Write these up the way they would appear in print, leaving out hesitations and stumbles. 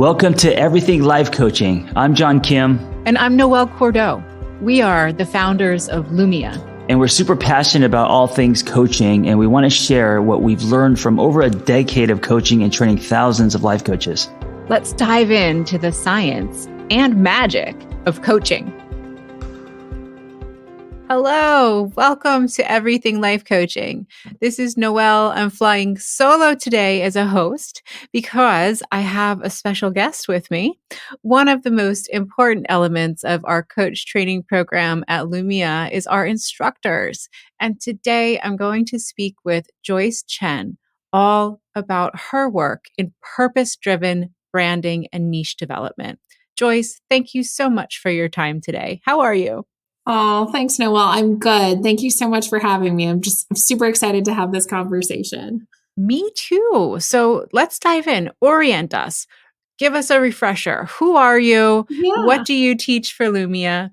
Welcome to Everything Life Coaching. I'm John Kim. And I'm Noelle Cordeaux. We are the founders of Lumia. And we're super passionate about all things coaching, and we want to share what we've learned from over a decade of coaching and training thousands of life coaches. Let's dive into the science and magic of coaching. Hello, welcome to Everything Life Coaching. This is Noelle. I'm flying solo today as a host because I have a special guest with me. One of the most important elements of our coach training program at Lumia is our instructors. And today I'm going to speak with Joyce Chen all about her work in purpose-driven branding and niche development. Joyce, thank you so much for your time today. How are you? Oh, thanks, Noelle. I'm good. Thank you so much for having me. I'm super excited to have this conversation. Me too. So let's dive in. Orient us. Give us a refresher. Who are you? Yeah. What do you teach for Lumia?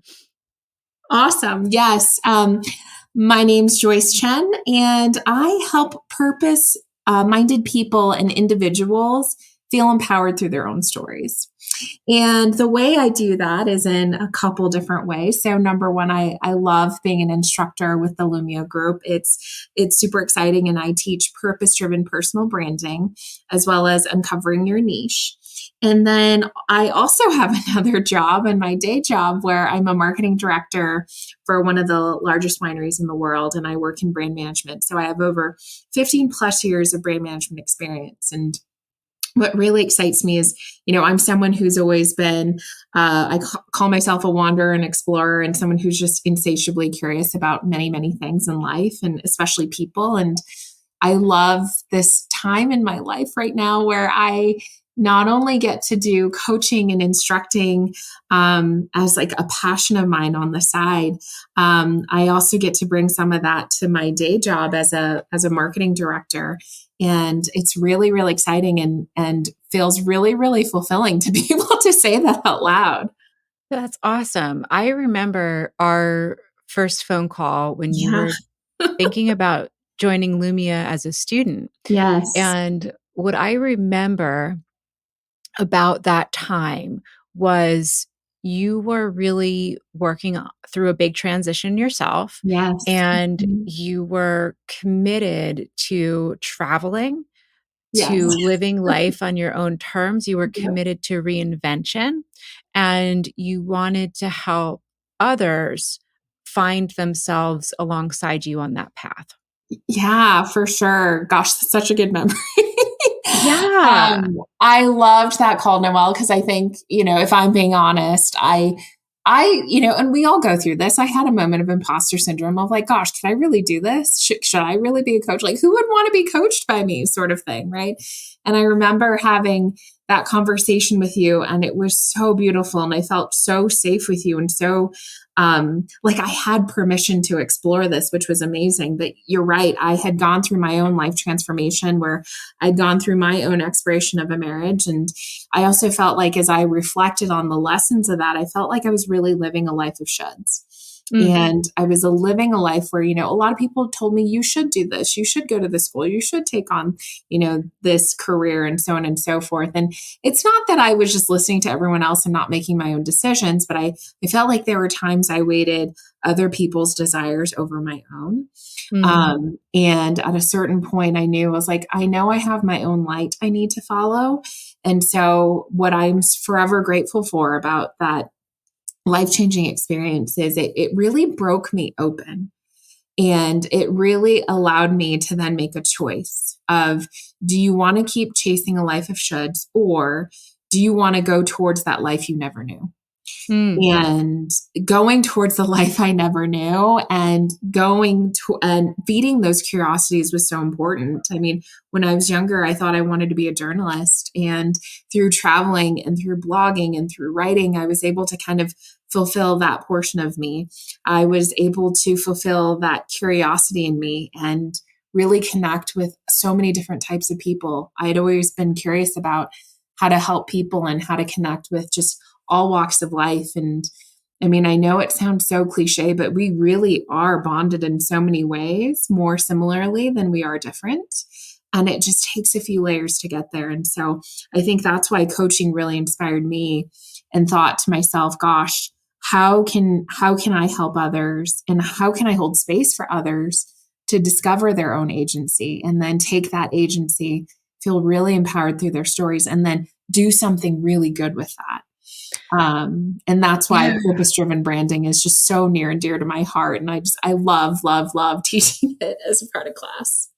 Awesome. Yes. My name's Joyce Chen, and I help purpose-minded people and individuals feel empowered through their own stories. And the way I do that is in a couple different ways. So number one, I love being an instructor with the Lumia group. It's super exciting. And I teach purpose-driven personal branding, as well as uncovering your niche. And then I also have another job in my day job where I'm a marketing director for one of the largest wineries in the world. And I work in brand management. So I have over 15 plus years of brand management experience. And what really excites me is, I'm someone who's always been, I call myself a wanderer and explorer, and someone who's just insatiably curious about many, many things in life, and especially people. And I love this time in my life right now where I not only get to do coaching and instructing as like a passion of mine on the side, I also get to bring some of that to my day job as a marketing director. And it's really, really exciting and feels really, really fulfilling to be able to say that out loud. That's awesome. I remember our first phone call when you were thinking about joining Lumia as a student. Yes. And what I remember about that time was you were really working through a big transition yourself. Yes. And you were committed to traveling, to living life on your own terms. You were committed to reinvention, and you wanted to help others find themselves alongside you on that path. Yeah, for sure. Gosh, that's such a good memory. Yeah. I loved that call, Noelle, because I think, if I'm being honest, I, and we all go through this. I had a moment of imposter syndrome of like, gosh, can I really do this? Should I really be a coach? Like, who would want to be coached by me, sort of thing, right? And I remember having that conversation with you, and it was so beautiful, and I felt so safe with you, and so like I had permission to explore this, which was amazing. But you're right. I had gone through my own life transformation where I'd gone through my own exploration of a marriage. And I also felt like as I reflected on the lessons of that, I felt like I was really living a life of shoulds. Mm-hmm. And I was living a life where, a lot of people told me, you should do this, you should go to this school, you should take on, this career, and so on and so forth. And it's not that I was just listening to everyone else and not making my own decisions, but I felt like there were times I weighted other people's desires over my own. Mm-hmm. And at a certain point I knew, I was like, I know I have my own light I need to follow. And so what I'm forever grateful for about that life-changing experiences, it really broke me open. And it really allowed me to then make a choice of, do you want to keep chasing a life of shoulds, or do you want to go towards that life you never knew? And going towards the life I never knew and going to and feeding those curiosities was so important. I mean, when I was younger, I thought I wanted to be a journalist, and through traveling and through blogging and through writing, I was able to kind of fulfill that portion of me. I was able to fulfill that curiosity in me and really connect with so many different types of people. I had always been curious about how to help people and how to connect with just all walks of life. And I mean, I know it sounds so cliche, but we really are bonded in so many ways, more similarly than we are different. And it just takes a few layers to get there. And so I think that's why coaching really inspired me, and thought to myself, gosh, how can I help others, and how can I hold space for others to discover their own agency, and then take that agency, feel really empowered through their stories, and then do something really good with that. And that's why purpose-driven branding is just so near and dear to my heart. And I love, love, love teaching it as a part of class.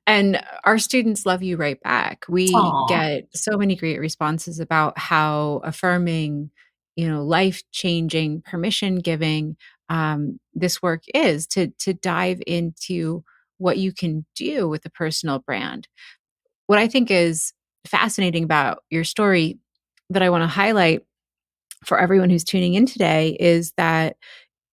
And our students love you right back. We Aww. get so many great responses about how affirming, life-changing, permission-giving this work is to dive into what you can do with a personal brand. What I think is fascinating about your story that I want to highlight for everyone who's tuning in today is that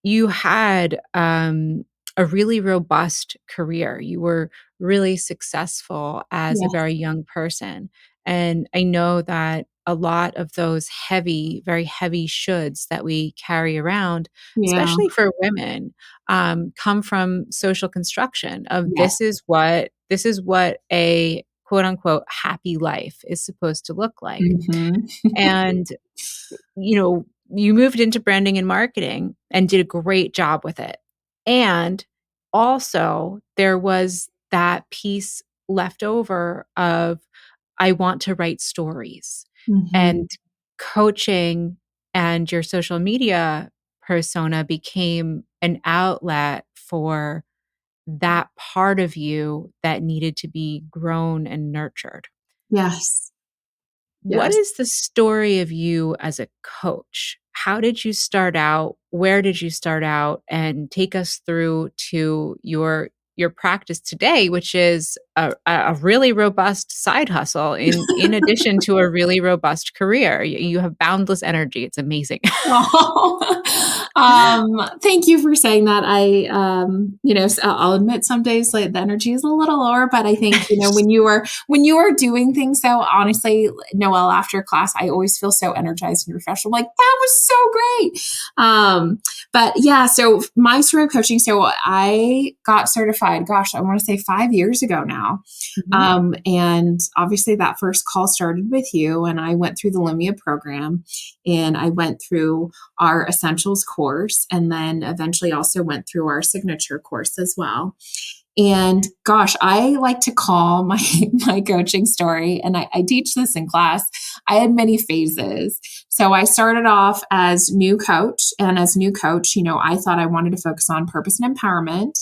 you had a really robust career. You were really successful as a very young person. And I know that a lot of those very heavy shoulds that we carry around, especially for women, come from social construction of this is what a quote unquote happy life is supposed to look like. And you moved into branding and marketing and did a great job with it. And also there was that piece left over of, I want to write stories. And coaching and your social media persona became an outlet for that part of you that needed to be grown and nurtured. Yes. What is the story of you as a coach? How did you start out? Where did you start out? And take us through to your practice today, which is a really robust side hustle in addition to a really robust career. You have boundless energy. It's amazing. Thank you for saying that. I'll admit some days like the energy is a little lower, but I think, when you are doing things, though, honestly, Noelle, after class, I always feel so energized and refreshed. I'm like, that was so great. But yeah, so my story of coaching, so I got certified, gosh, I want to say 5 years ago now. And obviously that first call started with you, and I went through the Lumia program, and I went through our essentials course, and then eventually also went through our signature course as well. And gosh, I like to call my coaching story, and I teach this in class. I had many phases. So I started off as new coach, and as new coach, I thought I wanted to focus on purpose and empowerment,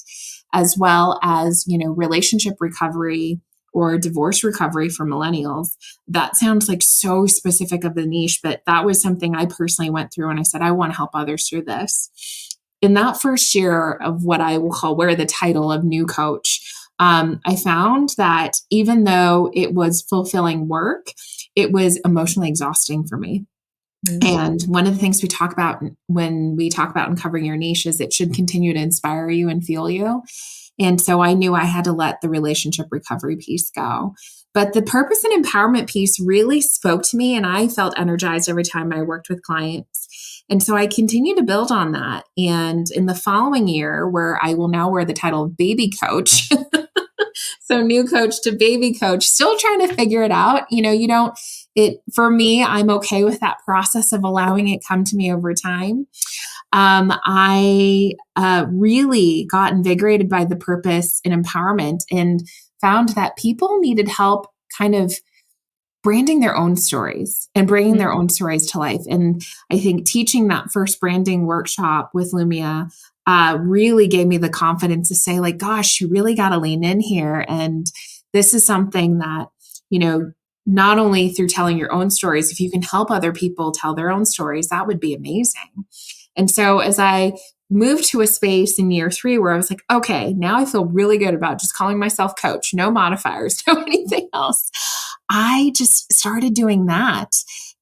as well as, relationship recovery or divorce recovery for millennials. That sounds like so specific of a niche, but that was something I personally went through, and I said, I want to help others through this. In that first year of what I will wear the title of new coach, I found that even though it was fulfilling work, it was emotionally exhausting for me. And one of the things we talk about when we talk about uncovering your niche is it should continue to inspire you and fuel you. And so I knew I had to let the relationship recovery piece go. But the purpose and empowerment piece really spoke to me, and I felt energized every time I worked with clients. And so I continue to build on that. And in the following year, where I will now wear the title of baby coach, so new coach to baby coach, still trying to figure it out. For me, I'm okay with that process of allowing it come to me over time. I really got invigorated by the purpose and empowerment, and found that people needed help kind of branding their own stories and bringing their own stories to life. And I think teaching that first branding workshop with Lumia really gave me the confidence to say, like, gosh, you really got to lean in here. And this is something that, not only through telling your own stories, if you can help other people tell their own stories, that would be amazing. And so as I moved to a space in year 3 where I was like, okay, now I feel really good about just calling myself coach, no modifiers, no anything else. I just started doing that.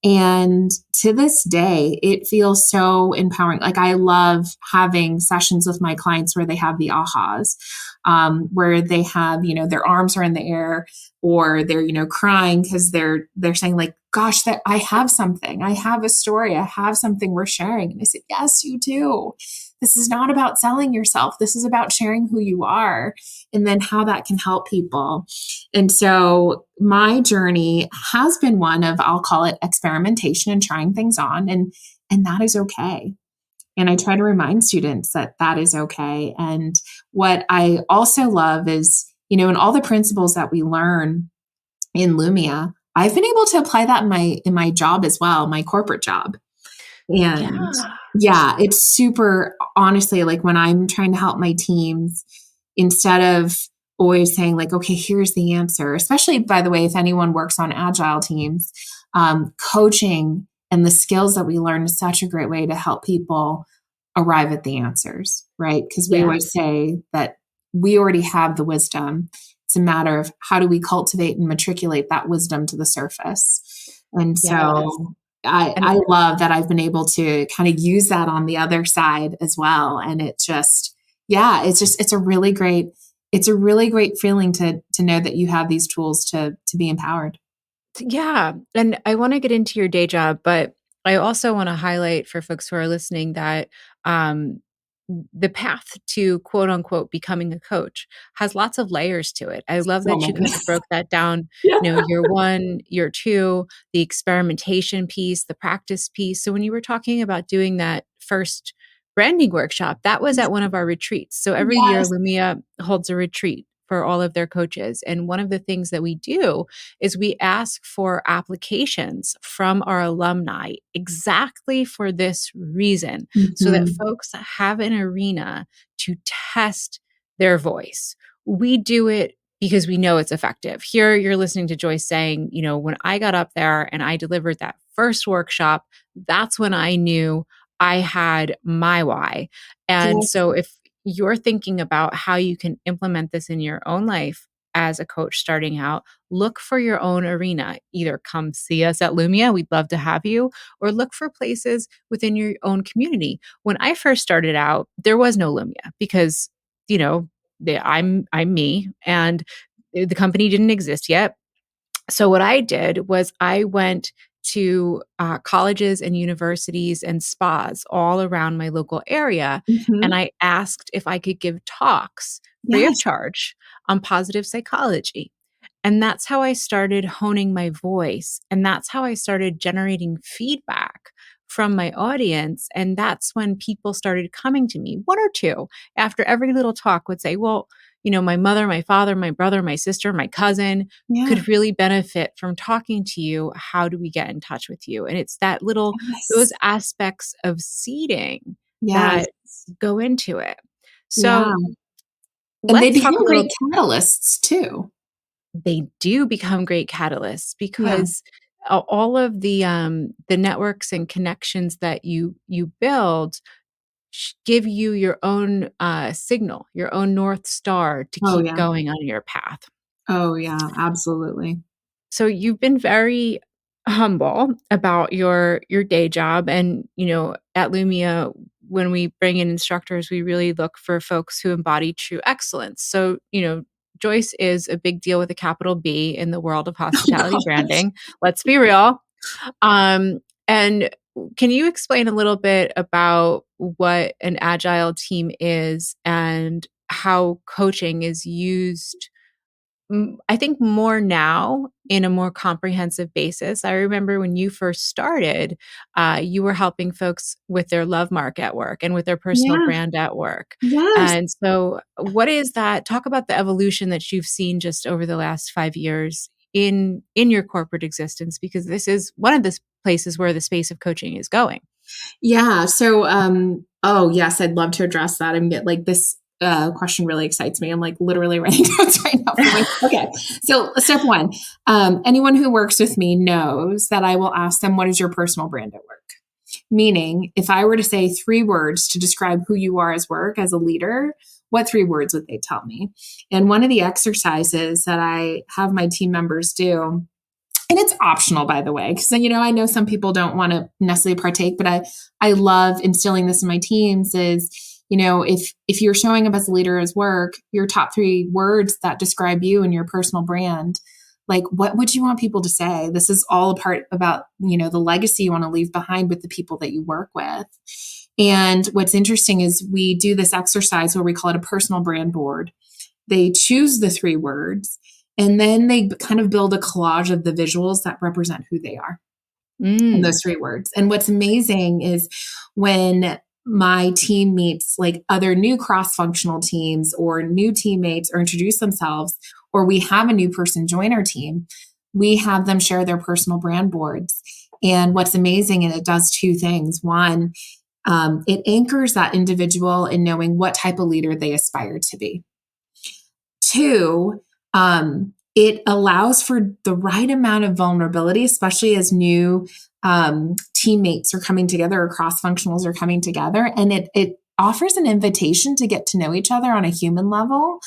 And to this day, it feels so empowering. Like, I love having sessions with my clients where they have the ahas, where they have, their arms are in the air, or they're, crying because they're saying, like, gosh, that I have something. I have a story. I have something we're sharing. And I said, yes, you do. This is not about selling yourself. This is about sharing who you are and then how that can help people. And so my journey has been one of, I'll call it experimentation and trying things on. And that is okay. And I try to remind students that that is okay. And what I also love is, in all the principles that we learn in Lumia, I've been able to apply that in my job as well, my corporate job. And yeah, it's super, honestly, like when I'm trying to help my teams, instead of always saying like, okay, here's the answer, especially, by the way, if anyone works on agile teams, coaching and the skills that we learn is such a great way to help people arrive at the answers, right? Because we always say that we already have the wisdom. It's a matter of how do we cultivate and matriculate that wisdom to the surface. And so I love that I've been able to kind of use that on the other side as well. And it just, it's a really great feeling to know that you have these tools to be empowered. Yeah. And I want to get into your day job, but I also want to highlight for folks who are listening that the path to quote unquote becoming a coach has lots of layers to it. I love that you kind of broke that down, year 1, year 2, the experimentation piece, the practice piece. So when you were talking about doing that first branding workshop, that was at one of our retreats. So every year Lumia holds a retreat for all of their coaches. And one of the things that we do is we ask for applications from our alumni exactly for this reason, so that folks have an arena to test their voice. We do it because we know it's effective. Here you're listening to Joyce saying, when I got up there and I delivered that first workshop, that's when I knew I had my why. And so if you're thinking about how you can implement this in your own life as a coach starting out, look for your own arena. Either come see us at Lumia, we'd love to have you, or look for places within your own community. When I first started out, there was no Lumia because, I'm me and the company didn't exist yet. So what I did was I went to colleges and universities and spas all around my local area. And I asked if I could give talks free of charge on positive psychology. And that's how I started honing my voice. And that's how I started generating feedback from my audience. And that's when people started coming to me, 1 or 2, after every little talk would say, well, my mother, my father, my brother, my sister, my cousin could really benefit from talking to you. How do we get in touch with you? And it's that those aspects of seeding that go into it. So and they become great catalysts too. They do become great catalysts because all of the networks and connections that you build give you your own signal, your own North Star to keep going on your path. Oh, yeah, absolutely. So you've been very humble about your day job. And, at Lumia, when we bring in instructors, we really look for folks who embody true excellence. So, Joyce is a big deal with a capital B in the world of hospitality branding. Let's be real. And can you explain a little bit about what an agile team is and how coaching is used, I think, more now in a more comprehensive basis? I remember when you first started, you were helping folks with their love mark at work and with their personal brand at work. And so what is that? Talk about the evolution that you've seen just over the last 5 years in your corporate existence, because this is one of the places where the space of coaching is going. Yeah. So, yes, I'd love to address that and get this question really excites me. I'm literally writing notes right now. Okay. So step 1, anyone who works with me knows that I will ask them, what is your personal brand at work? Meaning, if I were to say 3 words to describe who you are as work, as a leader, what 3 words would they tell me? And one of the exercises that I have my team members do, and it's optional, by the way, because I know some people don't want to necessarily partake, but I love instilling this in my teams is, if you're showing up as a leader as work, your top 3 words that describe you and your personal brand, like, what would you want people to say? This is all a part about, the legacy you want to leave behind with the people that you work with. And what's interesting is we do this exercise where we call it a personal brand board. They choose the 3 words, and then they kind of build a collage of the visuals that represent who they are in those 3 words. And what's amazing is when my team meets like other new cross-functional teams or new teammates or introduce themselves, or we have a new person join our team, we have them share their personal brand boards. And what's amazing, and it does 2 things. One, it anchors that individual in knowing what type of leader they aspire to be. 2, it allows for the right amount of vulnerability, especially as new teammates are coming together or cross-functionals are coming together. And it offers an invitation to get to know each other on a human level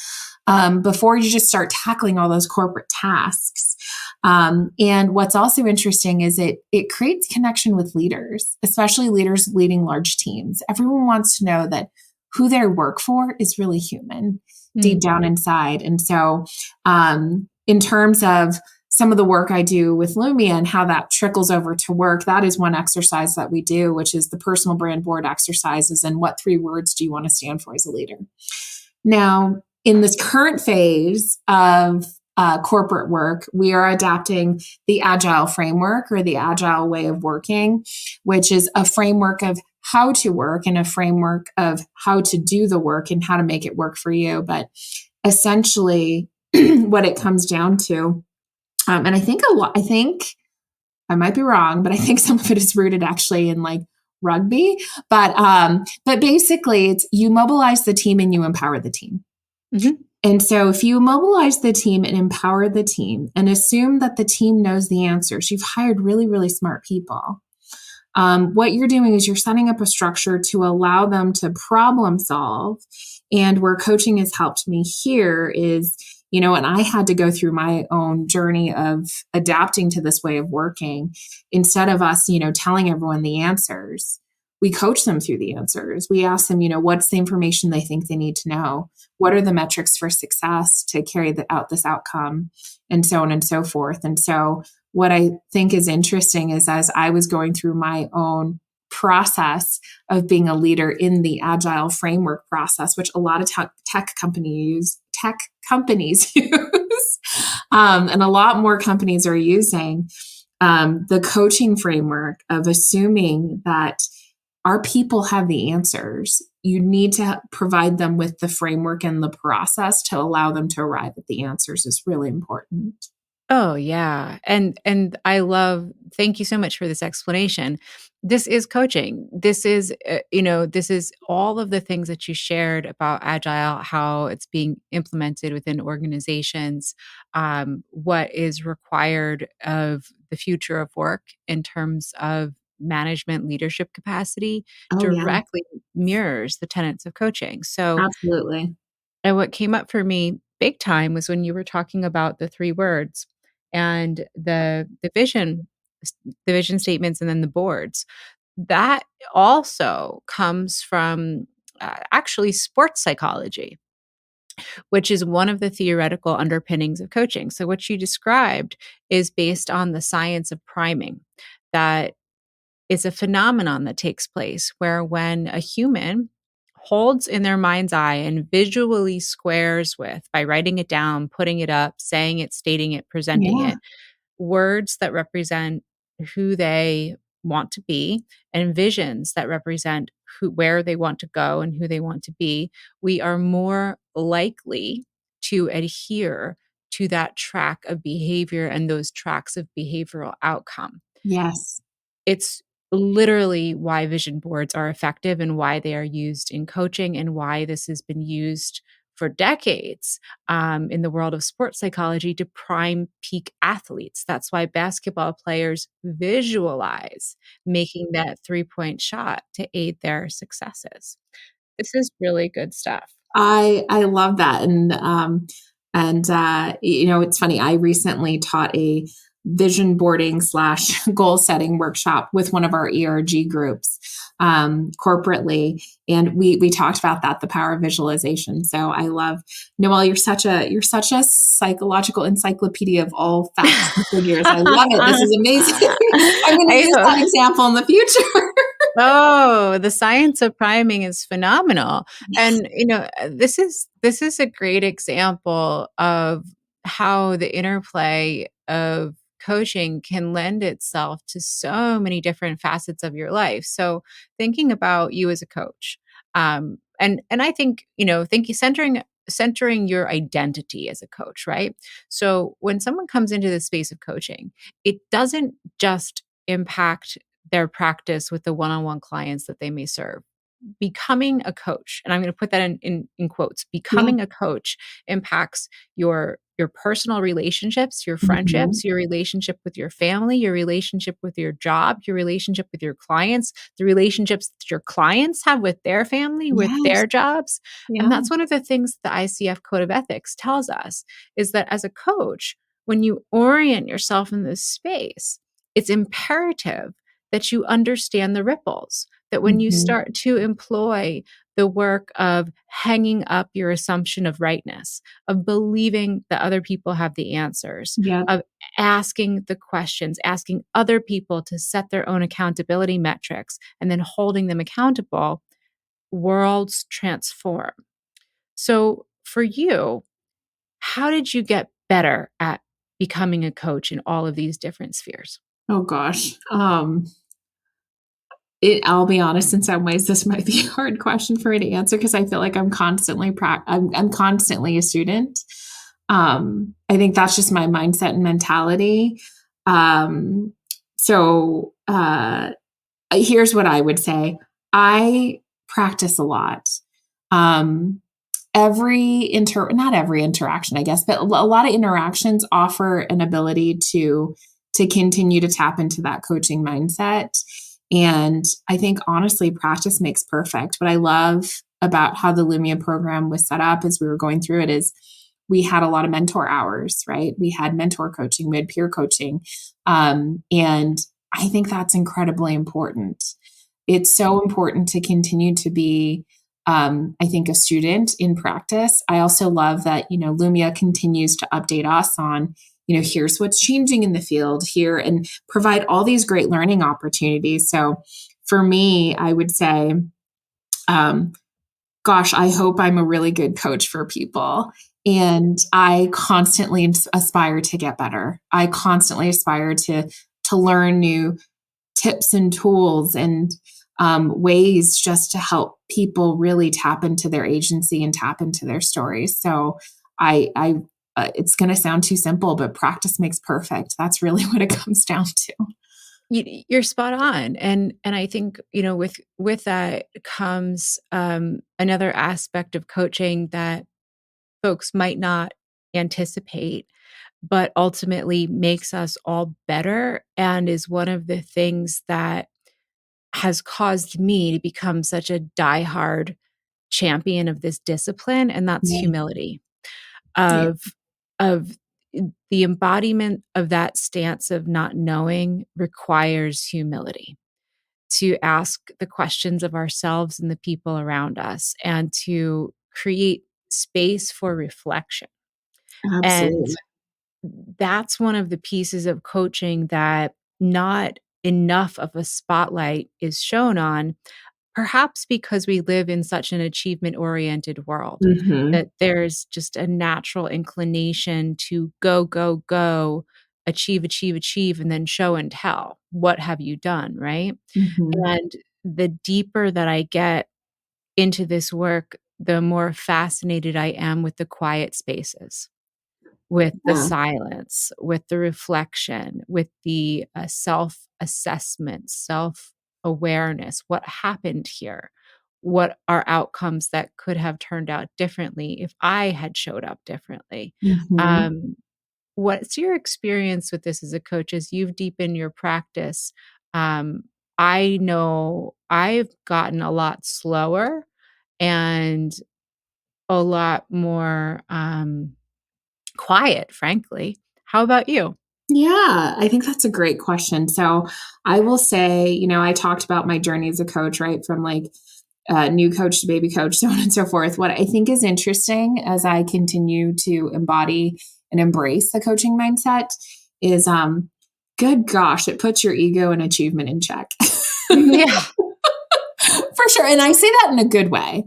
before you just start tackling all those corporate tasks. And what's also interesting is it creates connection with leaders, especially leaders leading large teams. Everyone wants to know that who they work for is really human deep down inside. And so in terms of some of the work I do with Lumia and how that trickles over to work, that is one exercise that we do, which is the personal brand board exercises. And what 3 words do you want to stand for as a leader? Now, in this current phase of corporate work, we are adapting the agile framework or the agile way of working, which is a framework of how to work and a framework of how to do the work and how to make it work for you. But essentially, what it comes down to, and I think I might be wrong, but I think some of it is rooted actually in like rugby. But basically, it's you mobilize the team and you empower the team. Mm-hmm. And so if you mobilize the team and empower the team and assume that the team knows the answers, you've hired really, really smart people. What you're doing is you're setting up a structure to allow them to problem solve. And where coaching has helped me here is, and I had to go through my own journey of adapting to this way of working. Instead of us, telling everyone the answers, we coach them through the answers. We ask them, what's the information they think they need to know? What are the metrics for success to carry out this outcome? And so on and so forth. And so what I think is interesting is as I was going through my own process of being a leader in the agile framework process, which a lot of tech companies use, and a lot more companies are using, the coaching framework of assuming that our people have the answers. You need to provide them with the framework and the process to allow them to arrive at the answers is really important. Oh, yeah. And thank you so much for this explanation. This is coaching. This is, this is all of the things that you shared about agile, how it's being implemented within organizations, what is required of the future of work in terms of management leadership capacity directly mirrors the tenets of coaching. So absolutely. And what came up for me big time was when you were talking about the 3 words and the vision statements and then the boards. That also comes from actually sports psychology, which is one of the theoretical underpinnings of coaching. So what you described is based on the science of priming, that it's a phenomenon that takes place where when a human holds in their mind's eye and visually squares with, by writing it down, putting it up, saying it, stating it, presenting it, words that represent who they want to be and visions that represent where they want to go and who they want to be, we are more likely to adhere to that track of behavior and those tracks of behavioral outcome. Yes. It's literally why vision boards are effective and why they are used in coaching and why this has been used for decades in the world of sports psychology to prime peak athletes. That's why basketball players visualize making that 3-point shot to aid their successes. This is really good stuff. I love that. And it's funny. I recently taught a vision boarding / goal setting workshop with one of our ERG groups. corporately. And we talked about that, the power of visualization. So I love, Noelle, you're such a psychological encyclopedia of all facts and figures. I love it. This is amazing. I'm going to use that example in the future. Oh, the science of priming is phenomenal. And this is a great example of how the interplay of coaching can lend itself to so many different facets of your life. So thinking about you as a coach, and I think centering your identity as a coach, right? So when someone comes into the space of coaching, it doesn't just impact their practice with the one-on-one clients that they may serve. Becoming a coach, and I'm going to put that in quotes, becoming a coach impacts your personal relationships, your friendships, your relationship with your family, your relationship with your job, your relationship with your clients, the relationships that your clients have with their family, with their jobs. Yeah. And that's one of the things the ICF Code of Ethics tells us, is that as a coach, when you orient yourself in this space, it's imperative that you understand the ripples, that when you start to employ the work of hanging up your assumption of rightness, of believing that other people have the answers, of asking the questions, asking other people to set their own accountability metrics, and then holding them accountable, worlds transform. So for you, how did you get better at becoming a coach in all of these different spheres? Oh gosh. I'll be honest, in some ways, this might be a hard question for me to answer because I feel like I'm constantly I'm constantly a student. I think that's just my mindset and mentality. So here's what I would say. I practice a lot. Not every interaction, I guess, but a lot of interactions offer an ability to continue to tap into that coaching mindset. And I think honestly, practice makes perfect. What I love about how the Lumia program was set up as we were going through it is we had a lot of mentor hours, right? We had mentor coaching, we had peer coaching. And I think that's incredibly important. It's so important to continue to be, I think, a student in practice. I also love that, Lumia continues to update us on, here's what's changing in the field here and provide all these great learning opportunities. So for me, I would say, gosh, I hope I'm a really good coach for people. And I constantly aspire to get better. I constantly aspire to learn new tips and tools and ways just to help people really tap into their agency and tap into their stories. So it's going to sound too simple, but practice makes perfect. That's really what it comes down to. You're spot on. And I think, with that comes another aspect of coaching that folks might not anticipate, but ultimately makes us all better and is one of the things that has caused me to become such a diehard champion of this discipline, and that's humility. Of the embodiment of that stance of not knowing requires humility to ask the questions of ourselves and the people around us and to create space for reflection. Absolutely. And that's one of the pieces of coaching that not enough of a spotlight is shown on, perhaps because we live in such an achievement-oriented world, that there's just a natural inclination to go, go, go, achieve, achieve, achieve, and then show and tell. What have you done, right? And the deeper that I get into this work, the more fascinated I am with the quiet spaces, with the silence, with the reflection, with the self-assessment, self-awareness. What happened here? What are outcomes that could have turned out differently if I had showed up differently? What's your experience with this as a coach as you've deepened your practice? I know I've gotten a lot slower and a lot more quiet, frankly. How about you? Yeah, I think that's a great question. So I will say, I talked about my journey as a coach, right? From like new coach to baby coach, so on and so forth. What I think is interesting as I continue to embody and embrace the coaching mindset is, good gosh, it puts your ego and achievement in check. Yeah. For sure. And I say that in a good way.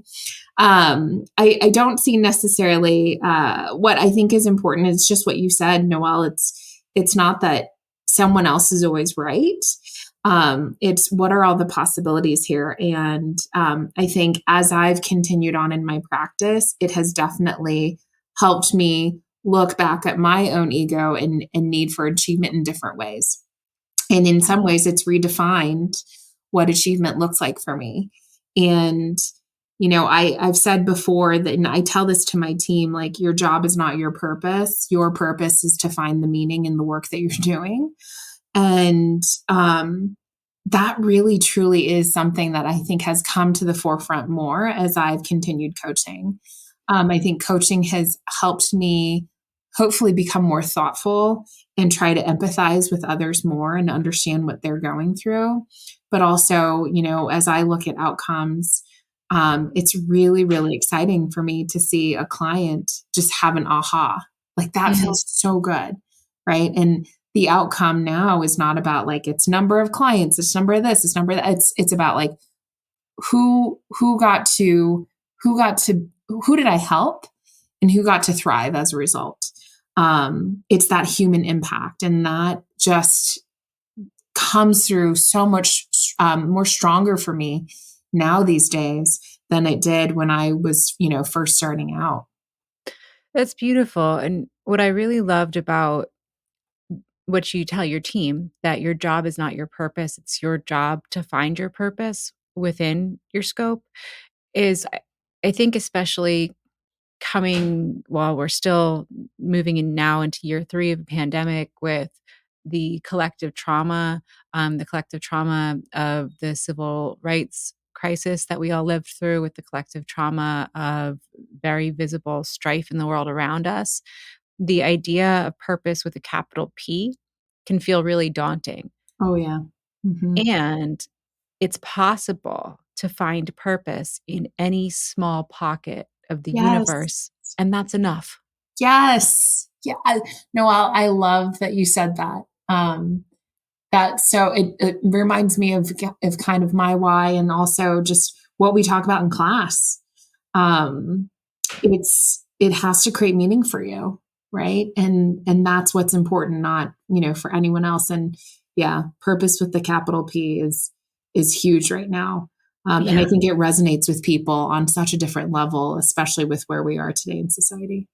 I don't see necessarily what I think is important is just what you said, Noelle. It's not that someone else is always right. It's what are all the possibilities here? And I think as I've continued on in my practice, it has definitely helped me look back at my own ego and need for achievement in different ways. And in some ways, it's redefined what achievement looks like for me. And I've said before that, and I tell this to my team, like, your job is not your purpose. Your purpose is to find the meaning in the work that you're doing. And that really, truly is something that I think has come to the forefront more as I've continued coaching. I think coaching has helped me hopefully become more thoughtful and try to empathize with others more and understand what they're going through. But also, as I look at outcomes, it's really, really exciting for me to see a client just have an aha. Like that feels so good, right? And the outcome now is not about like it's number of clients, it's number of this, it's number of that. It's about like who did I help and who got to thrive as a result. It's that human impact, and that just comes through so much more stronger for me now these days than it did when I was, first starting out. That's beautiful. And what I really loved about what you tell your team, that your job is not your purpose, it's your job to find your purpose within your scope, is I think especially coming while we're still moving in now into year 3 of the pandemic with the collective trauma of the civil rights crisis that we all lived through, with the collective trauma of very visible strife in the world around us. The idea of purpose with a capital P can feel really daunting. Oh, yeah. Mm-hmm. And it's possible to find purpose in any small pocket of the universe, and that's enough. Yes. Yeah. Noelle, I love that you said that. So it reminds me of kind of my why, and also just what we talk about in class. It has to create meaning for you, right? And that's what's important, not, for anyone else. And yeah, purpose with the capital P is huge right now. And I think it resonates with people on such a different level, especially with where we are today in society.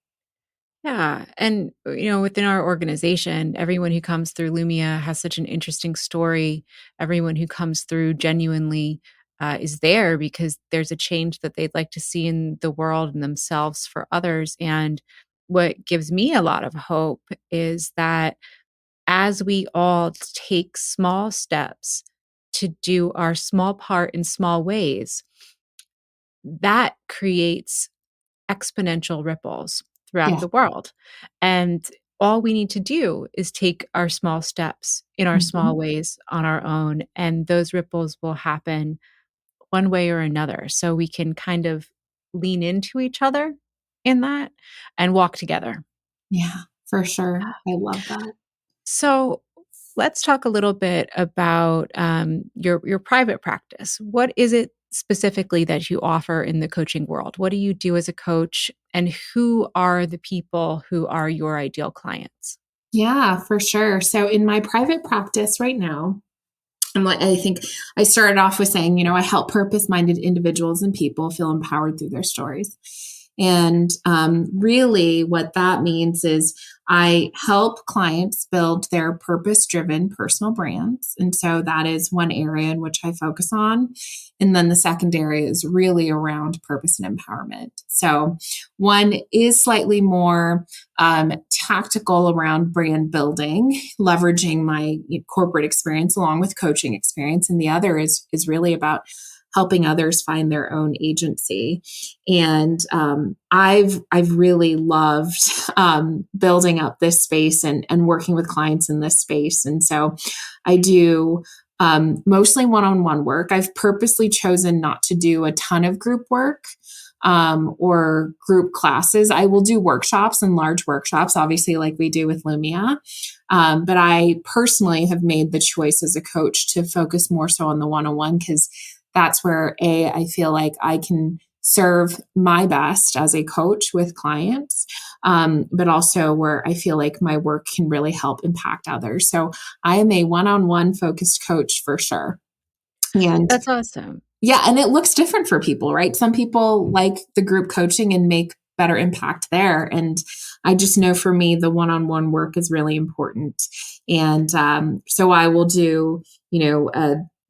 Yeah. And, within our organization, everyone who comes through Lumia has such an interesting story. Everyone who comes through genuinely is there because there's a change that they'd like to see in the world and themselves for others. And what gives me a lot of hope is that as we all take small steps to do our small part in small ways, that creates exponential ripples throughout the world. And all we need to do is take our small steps in our small ways on our own, and those ripples will happen one way or another. So we can kind of lean into each other in that and walk together. Yeah, for sure. I love that. So let's talk a little bit about your private practice. What is it specifically that you offer in the coaching world? What do you do as a coach, and who are the people who are your ideal clients? Yeah, for sure. So in my private practice right now, I think I started off with saying, I help purpose-minded individuals and people feel empowered through their stories. And really what that means is I help clients build their purpose-driven personal brands. And so that is one area in which I focus on. And then the second area is really around purpose and empowerment. So one is slightly more tactical around brand building, leveraging my corporate experience along with coaching experience. And the other is really about helping others find their own agency. And I've really loved building up this space and working with clients in this space. And so I do mostly one-on-one work. I've purposely chosen not to do a ton of group work or group classes. I will do workshops and large workshops, obviously, like we do with Lumia. But I personally have made the choice as a coach to focus more so on the one-on-one, because that's where I feel like I can serve my best as a coach with clients, but also where I feel like my work can really help impact others. So I am a one-on-one focused coach for sure. And that's awesome. Yeah. And it looks different for people, right? Some people like the group coaching and make better impact there. And I just know for me, the one-on-one work is really important. And so I will do,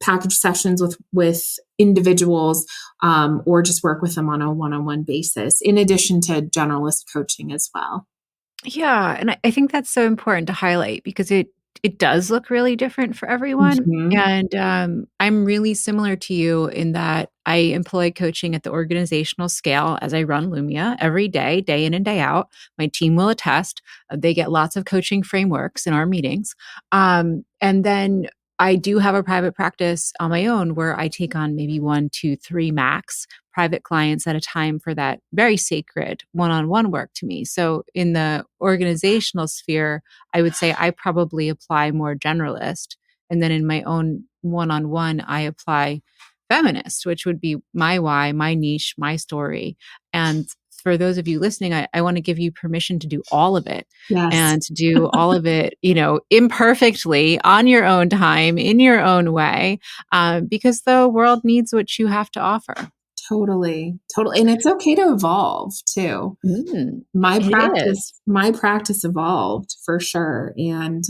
package sessions with individuals or just work with them on a one-on-one basis, in addition to generalist coaching as well. Yeah. And I think that's so important to highlight, because it does look really different for everyone. Mm-hmm. And I'm really similar to you in that I employ coaching at the organizational scale as I run Lumia every day, day in and day out. My team will attest. They get lots of coaching frameworks in our meetings. And then I do have a private practice on my own where I take on maybe 1, 2, 3 max private clients at a time for that very sacred one-on-one work to me. So in the organizational sphere, I would say I probably apply more generalist. And then in my own one-on-one, I apply feminist, which would be my why, my niche, my story. And for those of you listening, I want to give you permission to do all of it. Yes. And to do all of it, imperfectly, on your own time, in your own way, because the world needs what you have to offer. Totally. And it's okay to evolve too. My practice evolved for sure. And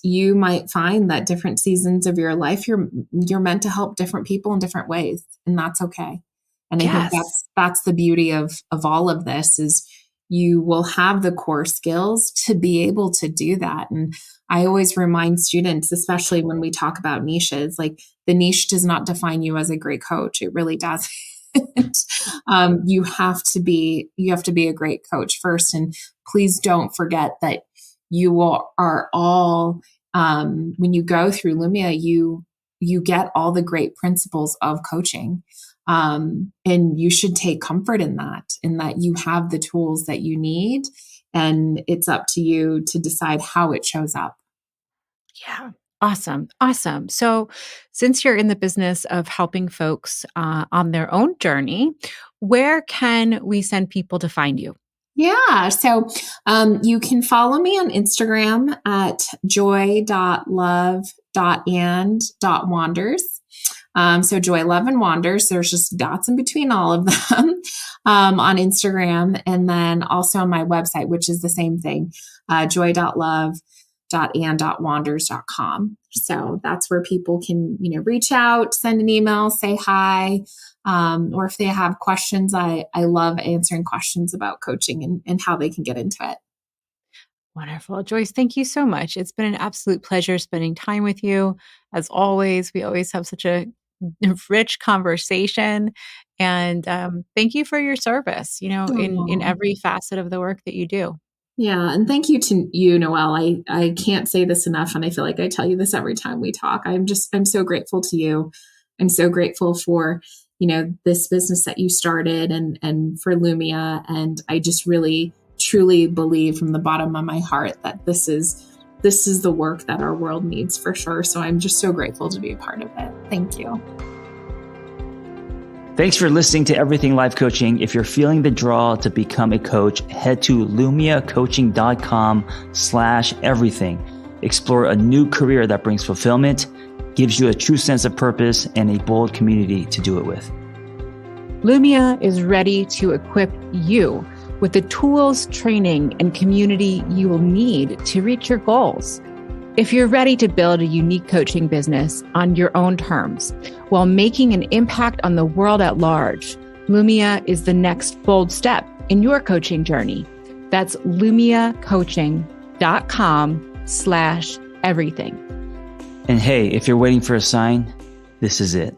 you might find that different seasons of your life, you're meant to help different people in different ways, and that's okay. And I think that's the beauty of all of this, is you will have the core skills to be able to do that. And I always remind students, especially when we talk about niches, like the niche does not define you as a great coach. It really doesn't. You have to be a great coach first. And please don't forget that you are all, when you go through Lumia, you get all the great principles of coaching. And you should take comfort in that you have the tools that you need, and it's up to you to decide how it shows up. Yeah. Awesome. So since you're in the business of helping folks on their own journey, where can we send people to find you? Yeah. So you can follow me on Instagram at joy.love.and.wanders. So Joy, Love, and Wanders. There's just dots in between all of them on Instagram. And then also on my website, which is the same thing, joy.love.and.wanders.com. So that's where people can, reach out, send an email, say hi. Or if they have questions, I love answering questions about coaching and how they can get into it. Wonderful. Joyce, thank you so much. It's been an absolute pleasure spending time with you. As always, we always have such a rich conversation. And thank you for your service, in every facet of the work that you do. Yeah. And thank you to you, Noelle. I can't say this enough. And I feel like I tell you this every time we talk. I'm so grateful to you. I'm so grateful for, this business that you started and for Lumia. And I just really, truly believe from the bottom of my heart that this is the work that our world needs for sure. So I'm just so grateful to be a part of it. Thank you. Thanks for listening to Everything Life Coaching. If you're feeling the draw to become a coach, head to lumiacoaching.com/everything. Explore a new career that brings fulfillment, gives you a true sense of purpose, and a bold community to do it with. Lumia is ready to equip you with the tools, training, and community you will need to reach your goals. If you're ready to build a unique coaching business on your own terms while making an impact on the world at large, Lumia is the next bold step in your coaching journey. That's lumiacoaching.com/everything. And hey, if you're waiting for a sign, this is it.